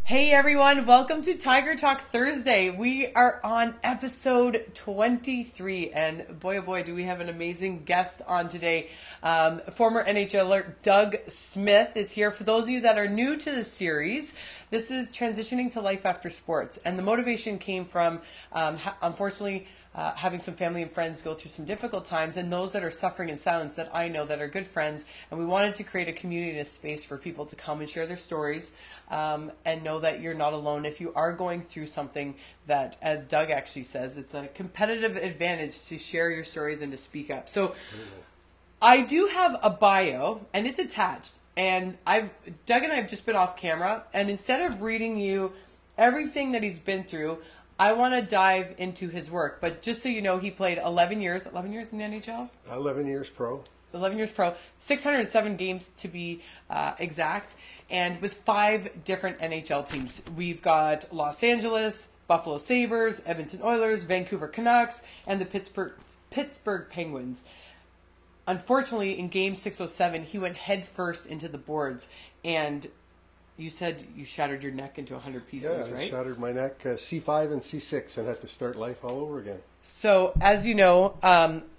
Hey everyone, welcome to Tiger Talk Thursday. We are on episode 23, and boy oh boy do we have an amazing guest on today. Former NHLer Doug Smith is here. For those of you that are new to the series, this is transitioning to life after sports, and the motivation came from, unfortunately, having some family and friends go through some difficult times, and those that are suffering in silence that I know that are good friends. And we wanted to create a community and a space for people to come and share their stories, and know that you're not alone. If you are going through something that, as Doug actually says, it's a competitive advantage to share your stories and to speak up. So I do have a bio, and it's attached. And Doug and I have just been off camera, and instead of reading you everything that he's been through, I want to dive into his work. But just so you know, he played 11 years in the NHL? 11 years pro. 11 years pro, 607 games to be exact, and with 5 different NHL teams. We've got Los Angeles, Buffalo Sabres, Edmonton Oilers, Vancouver Canucks, and the Pittsburgh Penguins. Unfortunately, in game 607, he went headfirst into the boards, and you said you shattered your neck into 100 pieces, right? Yeah, I shattered my neck, C5 and C6, and had to start life all over again. So, as you know,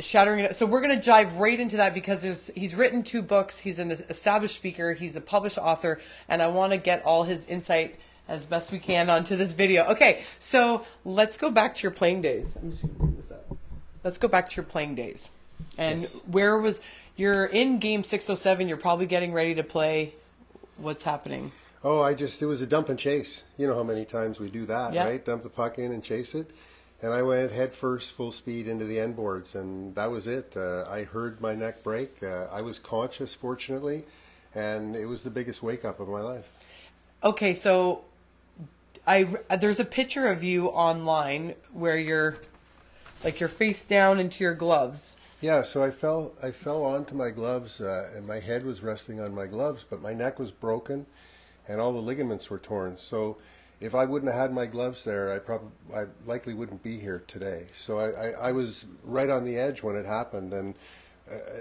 shattering it. So we're going to dive right into that because he's written 2 books. He's an established speaker. He's a published author, and I want to get all his insight as best we can onto this video. Okay, so let's go back to your playing days. I'm just going to bring this up. Let's go back to your playing days. And yes. You're in game 607. You're probably getting ready to play. What's happening? Oh, it was a dump and chase. You know how many times we do that, yeah. Right? Dump the puck in and chase it. And I went head first, full speed into the end boards, and that was it. I heard my neck break. I was conscious, fortunately, and it was the biggest wake-up of my life. Okay, so there's a picture of you online where you're face down into your gloves. Yeah, so I fell onto my gloves, and my head was resting on my gloves, but my neck was broken, and all the ligaments were torn. So if I wouldn't have had my gloves there, I likely wouldn't be here today. So I was right on the edge when it happened, and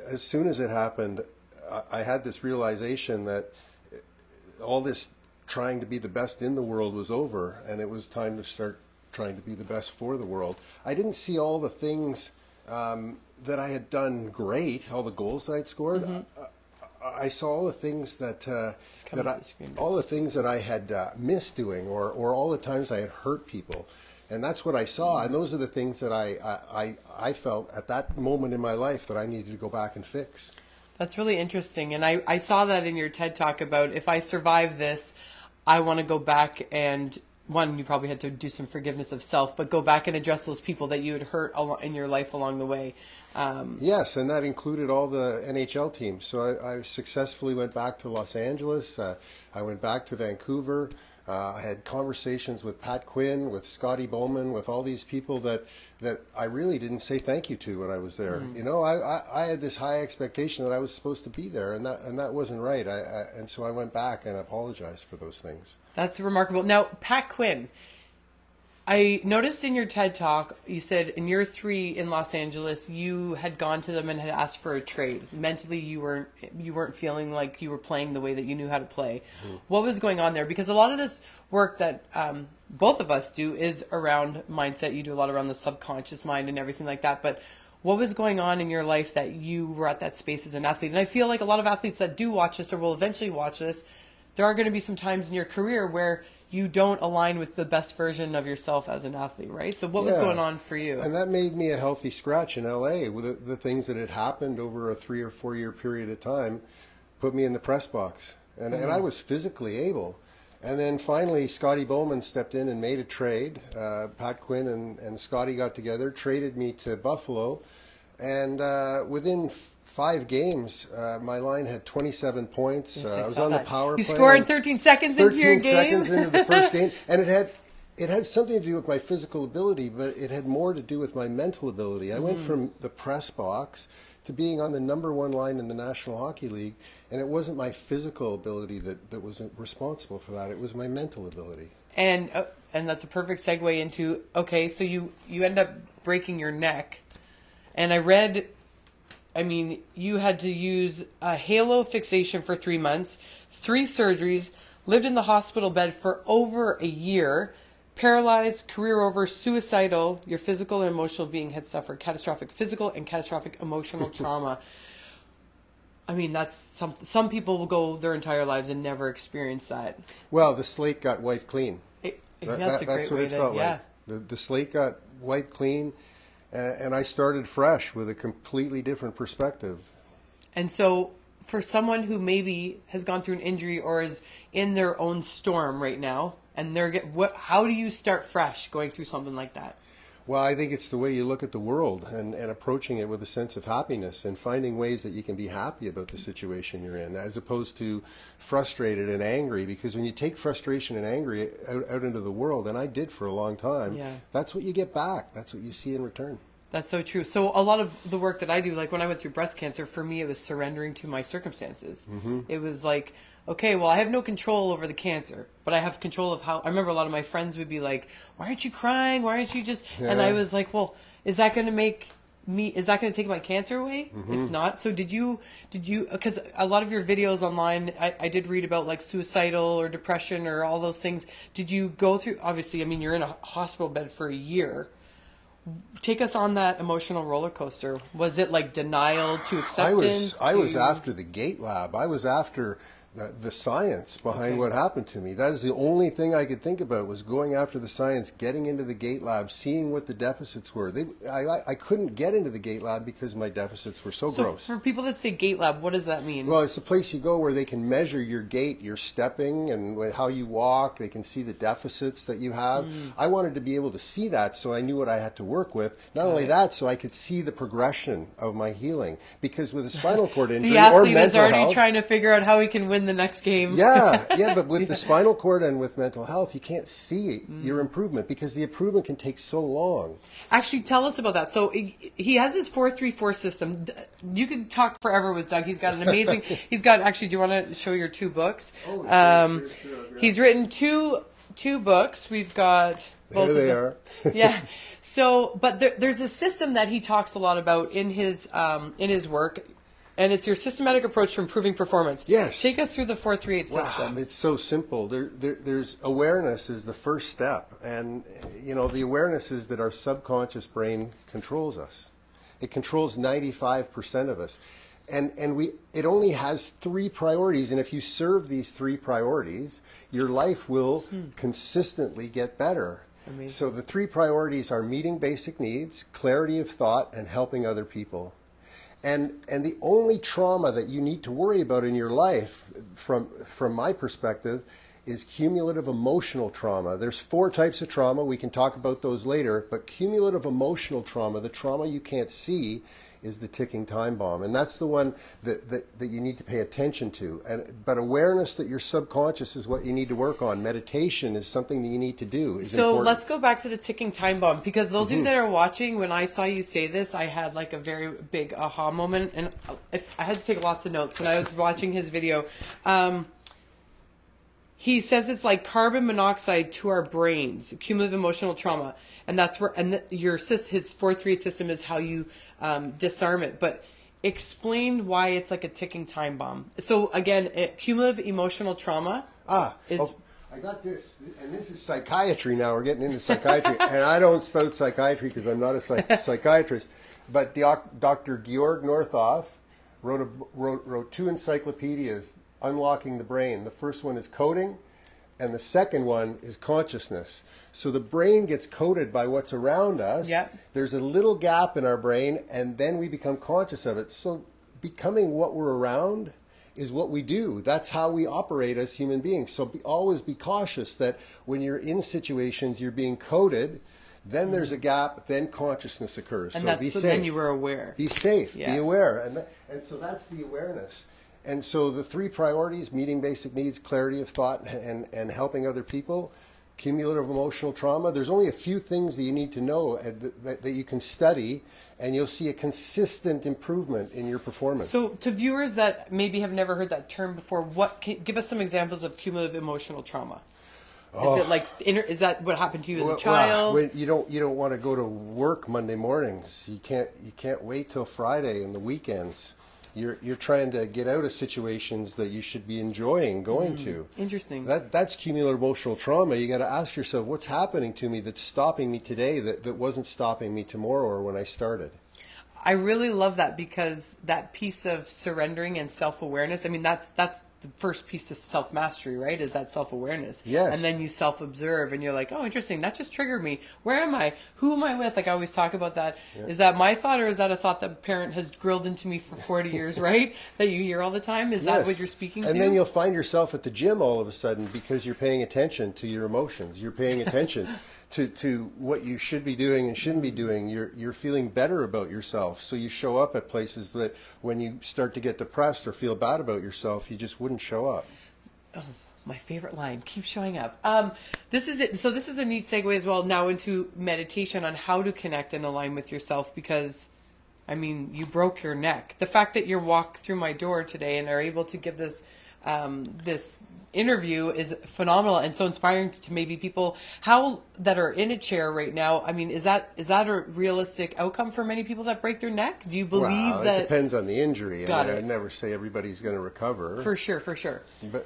as soon as it happened, I had this realization that all this trying to be the best in the world was over, and it was time to start trying to be the best for the world. I didn't see all the things that I had done great, all the goals I had scored. Mm-hmm. I saw all the things that I had missed doing, or all the times I had hurt people, and that's what I saw. And those are the things that I felt at that moment in my life that I needed to go back and fix. That's really interesting, and I saw that in your TED Talk about if I survive this, I want to go back and. One, you probably had to do some forgiveness of self, but go back and address those people that you had hurt in your life along the way. Yes, and that included all the NHL teams. So I successfully went back to Los Angeles. I went back to Vancouver. I had conversations with Quinn, with Scotty Bowman, with all these people that I really didn't say thank you to when I was there. Mm. You know, I had this high expectation that I was supposed to be there, and that wasn't right. And so I went back and apologized for those things. That's remarkable. Now, Quinn, I noticed in your TED Talk, you said in year 3 in Los Angeles, you had gone to them and had asked for a trade. Mentally, you weren't feeling like you were playing the way that you knew how to play. Mm. What was going on there? Because a lot of this work that both of us do is around mindset. You do a lot around the subconscious mind and everything like that. But what was going on in your life that you were at that space as an athlete? And I feel like a lot of athletes that do watch this or will eventually watch this, there are going to be some times in your career where you don't align with the best version of yourself as an athlete, right? So what was going on for you? And that made me a healthy scratch in LA. With the things that had happened over a 3 or 4 year period of time put me in the press box. And I was physically able. And then finally, Scotty Bowman stepped in and made a trade. Quinn and Scotty got together, traded me to Buffalo. And within 5 games, my line had 27 points. Yes, I was on the power play. You scored 13 seconds into your game. 13 seconds into the first game. And it had something to do with my physical ability, but it had more to do with my mental ability. I went from the press box to being on the #1 line in the National Hockey League, and it wasn't my physical ability that was responsible for that. It was my mental ability. And that's a perfect segue into, okay, so you end up breaking your neck. And I read, I mean, you had to use a halo fixation for 3 months, 3 surgeries, lived in the hospital bed for over a year, paralyzed, career over, suicidal. Your physical and emotional being had suffered catastrophic physical and catastrophic emotional trauma. I mean, that's some people will go their entire lives and never experience that. Well, the slate got wiped clean. That's a great way to, yeah. The slate got wiped clean, and I started fresh with a completely different perspective. And so for someone who maybe has gone through an injury or is in their own storm right now, and how do you start fresh going through something like that? Well, I think it's the way you look at the world and approaching it with a sense of happiness and finding ways that you can be happy about the situation you're in, as opposed to frustrated and angry. Because when you take frustration and anger out into the world, and I did for a long time, that's what you get back. That's what you see in return. That's so true. So a lot of the work that I do, like when I went through breast cancer, for me, it was surrendering to my circumstances. Mm-hmm. It was like, okay, well, I have no control over the cancer, but I have control of how. I remember a lot of my friends would be like, why aren't you crying? Why aren't you just? Yeah. And I was like, well, is that going to take my cancer away? Mm-hmm. It's not. So did you, because a lot of your videos online, I did read about like suicidal or depression or all those things. Did you go through, obviously, I mean, you're in a hospital bed for a year. Take us on that emotional roller coaster. Was it like denial to acceptance? I was after the gate lab. I was after the science behind what happened to me. That is the only thing I could think about, was going after the science, getting into the gate lab, seeing what the deficits were. I couldn't get into the gate lab because my deficits were so gross. For people that say gate lab, what does that mean? Well, it's a place you go where they can measure your gait, your stepping, and how you walk. They can see the deficits that you have. I wanted to be able to see that, so I knew what I had to work with. Not only that, so I could see the progression of my healing. Because with a spinal cord injury the athlete or mental is already health, trying to figure out how he can win the next game. But with the spinal cord and with mental health, you can't see your improvement because the improvement can take so long. Actually, tell us about that. So he has his 4-3-4 system. You could talk forever with Doug. He's got an amazing. Actually, do you want to show your two books? Oh, sure. He's written two books. We've got both. There they are. Yeah. So, but there's a system that he talks a lot about in his work. And it's your systematic approach to improving performance. Yes. Take us through the 4-3-8 system. Wow, it's so simple. There's awareness is the first step. And, the awareness is that our subconscious brain controls us. It controls 95% of us. And it only has 3 priorities. And if you serve these 3 priorities, your life will consistently get better. Amazing. So the 3 priorities are meeting basic needs, clarity of thought, and helping other people. And the only trauma that you need to worry about in your life, from my perspective, is cumulative emotional trauma. There's 4 types of trauma. We can talk about those later. But cumulative emotional trauma, the trauma you can't see, is the ticking time bomb. And that's the one that you need to pay attention to. But awareness that your subconscious is what you need to work on. Meditation is something that you need to do. So important. Let's go back to the ticking time bomb, because those of you that are watching, when I saw you say this, I had like a very big aha moment. And I had to take lots of notes when I was watching his video. He says it's like carbon monoxide to our brains, cumulative emotional trauma. And that's where, his 4-3 system is how you disarm it. But explain why it's like a ticking time bomb. So again, cumulative emotional trauma is... I got this, and this is psychiatry now. We're getting into psychiatry. And I don't spout psychiatry because I'm not a psychiatrist. But Dr. Georg Northoff wrote 2 encyclopedias, Unlocking the Brain. The first one is coding, and the second one is consciousness. So the brain gets coded by what's around us. Yep. There's a little gap in our brain, and then we become conscious of it. So becoming what we're around is what we do. That's how we operate as human beings. So always be cautious that when you're in situations, you're being coded, then there's a gap, then consciousness occurs. And so be safe. Then you were aware. Be safe, be aware. And so that's the awareness. And so the 3 priorities, meeting basic needs, clarity of thought, and helping other people, cumulative emotional trauma. There's only a few things that you need to know that you can study, and you'll see a consistent improvement in your performance. So to viewers that maybe have never heard that term before, give us some examples of cumulative emotional trauma. Is that what happened to you as a child? Well, you don't want to go to work Monday mornings. You can't wait till Friday and the weekends. You're trying to get out of situations that you should be enjoying going to. Interesting. That's cumulative emotional trauma. You got to ask yourself, what's happening to me that's stopping me today that wasn't stopping me tomorrow or when I started? I really love that, because that piece of surrendering and self-awareness, I mean, that's the first piece of self-mastery, right? Is that self-awareness. Yes. And then you self-observe and you're like, oh, interesting. That just triggered me. Where am I? Who am I with? Like I always talk about that. Yeah. Is that my thought, or is that a thought that a parent has drilled into me for 40 years, right? That you hear all the time? Is that what you're speaking to? And then you'll find yourself at the gym all of a sudden because you're paying attention to your emotions. You're paying attention to what you should be doing and shouldn't be doing. You're feeling better about yourself. So you show up at places that when you start to get depressed or feel bad about yourself, you just wouldn't show up. Oh, my favorite line, keep showing up. This is it. So this is a neat segue as well now into meditation on how to connect and align with yourself, because I mean, you broke your neck. The fact that you walked through my door today and are able to give this this interview is phenomenal and so inspiring to maybe people that are in a chair right now. I mean, is that a realistic outcome for many people that break their neck? Do you believe that? It depends on the injury. Got it. I'd never say everybody's going to recover. For sure.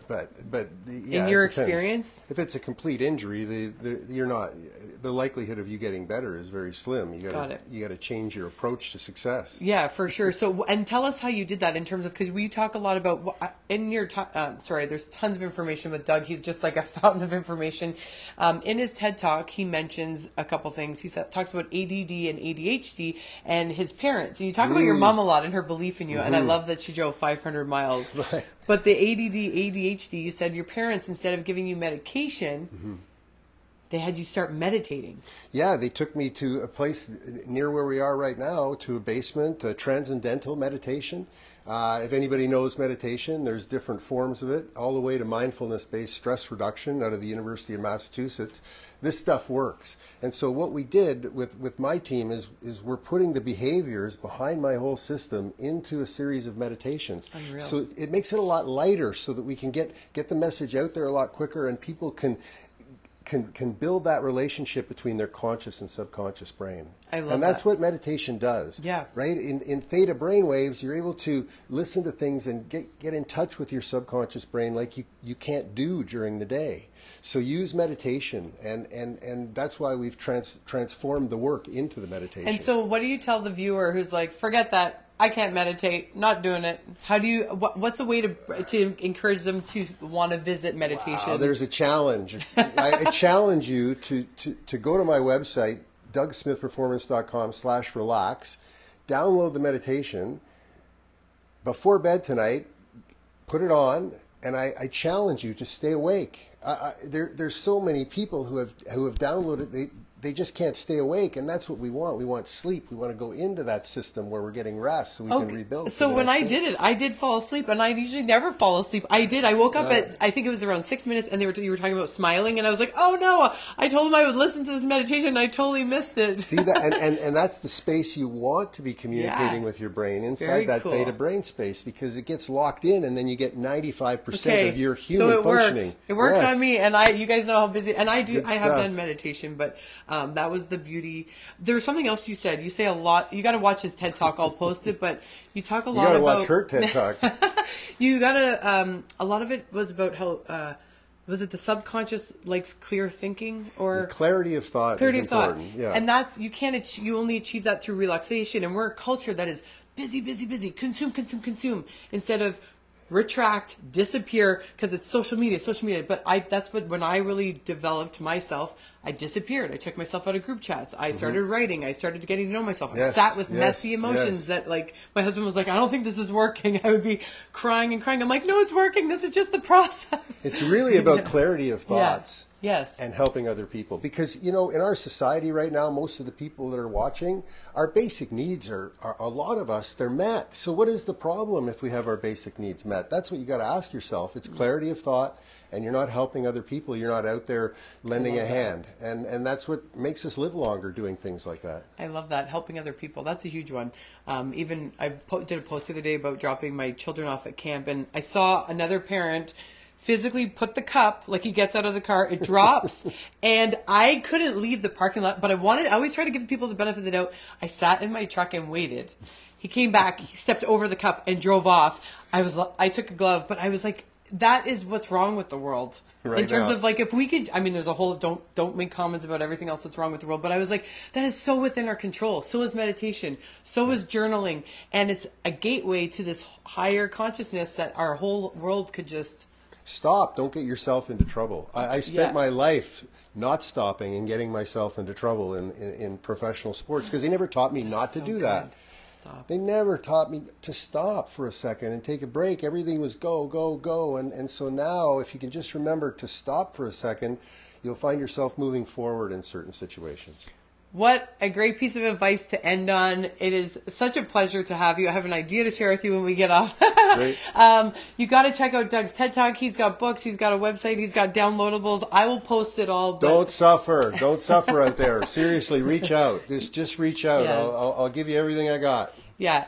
But yeah, in your experience, if it's a complete injury, you're not. The likelihood of you getting better is very slim. You got to change your approach to success. Yeah, for sure. So, and tell us how you did that in terms of, because we talk a lot about in your there's tons of information with Doug. He's just like a fountain of information. In his TED Talk, he mentions a couple things. He talks about ADD and ADHD and his parents. And you talk about your mom a lot and her belief in you. And I love that she drove 500 miles. Right. But the ADD, ADHD, you said your parents, instead of giving you medication, they had you start meditating. Yeah, they took me to a place near where we are right now, to a basement, a transcendental meditation. If anybody knows meditation, there's different forms of it, all the way to mindfulness-based stress reduction out of the University of Massachusetts. This stuff works. And so what we did with my team is we're putting the behaviors behind my whole system into a series of meditations. Unreal. So it makes it a lot lighter so that we can get the message out there a lot quicker, and people can build that relationship between their conscious and subconscious brain. I love that. And that's what meditation does. Yeah. Right? In theta brainwaves, you're able to listen to things and get in touch with your subconscious brain like you can't do during the day. So use meditation, and that's why we've transformed the work into the meditation. And so what do you tell the viewer who's like, forget that, I can't meditate, not doing it? How do you? What's a way to encourage them to want to visit meditation? Wow, there's a challenge. I challenge you to go to my website, DougSmithPerformance.com/relax, download the meditation before bed tonight, put it on, and I challenge you to stay awake. There's so many people who have downloaded. They just can't stay awake, and that's what we want. We want sleep. We want to go into that system where we're getting rest, so we can rebuild. So when I did it, I did fall asleep, and I usually never fall asleep. I did. I woke up at, I think it was around 6 minutes, and you were talking about smiling, and I was like, oh no! I told them I would listen to this meditation, and I totally missed it. See that, and that's the space you want to be communicating with your brain, inside that theta brain space, because it gets locked in, and then you get 95% of your human functioning. It worked on me, and you guys know how busy, and I do. I have done meditation, but that was the beauty. There was something else you said. You say a lot. You got to watch his TED Talk. I'll post it, but you talk a lot about. You got to watch her TED Talk. You got to. A lot of it was about how. Was it the subconscious likes clear thinking, or the clarity of thought? Clarity is of thought. important. Yeah. And that's you can't. You only achieve that through relaxation. And we're a culture that is busy, consume, instead of retract, disappear, because it's social media. But that's when I really developed myself. I disappeared. I took myself out of group chats. I started writing. I started getting to know myself. I sat with messy emotions that, like, my husband was like, I don't think this is working. I would be crying. I'm like, no, it's working. This is just the process. It's really about clarity of thoughts. Yes. And helping other people. Because, in our society right now, most of the people that are watching, our basic needs are a lot of us, they're met. So what is the problem if we have our basic needs met? That's what you got to ask yourself. It's clarity of thought, and you're not helping other people. You're not out there lending a hand. And that's what makes us live longer, doing things like that. I love that, helping other people. That's a huge one. Even I did a post the other day about dropping my children off at camp, and I saw another parent physically put the cup, like he gets out of the car, it drops, and I couldn't leave the parking lot, but I always try to give people the benefit of the doubt. I sat in my truck and waited. He came back, he stepped over the cup and drove off. I took a glove, but I was like, that is what's wrong with the world. Right in terms now. of like, if we could, I mean, there's a whole, don't make comments about everything else that's wrong with the world, but I was like, that is so within our control. So is meditation. So is journaling. And it's a gateway to this higher consciousness that our whole world could just... Stop. Don't get yourself into trouble. I spent my life not stopping and getting myself into trouble in professional sports because they never taught me not to do that. Stop. They never taught me to stop for a second and take a break. Everything was go, go, go. And so now, if you can just remember to stop for a second, you'll find yourself moving forward in certain situations. What a great piece of advice to end on. It is such a pleasure to have you. I have an idea to share with you when we get off. Great. You got to check out Doug's TED Talk. He's got books. He's got a website. He's got downloadables. I will post it all. But... Don't suffer. Don't suffer out there. Seriously, reach out. Just reach out. Yes. I'll give you everything I got. Yeah,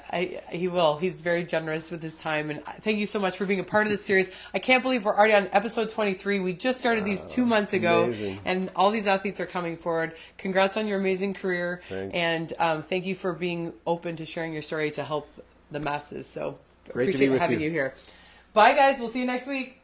he will. He's very generous with his time. And thank you so much for being a part of this series. I can't believe we're already on episode 23. We just started these 2 months ago. Amazing. And all these athletes are coming forward. Congrats on your amazing career. Thanks. And thank you for being open to sharing your story to help the masses. So Great to appreciate be with having you. you here. Bye, guys. We'll see you next week.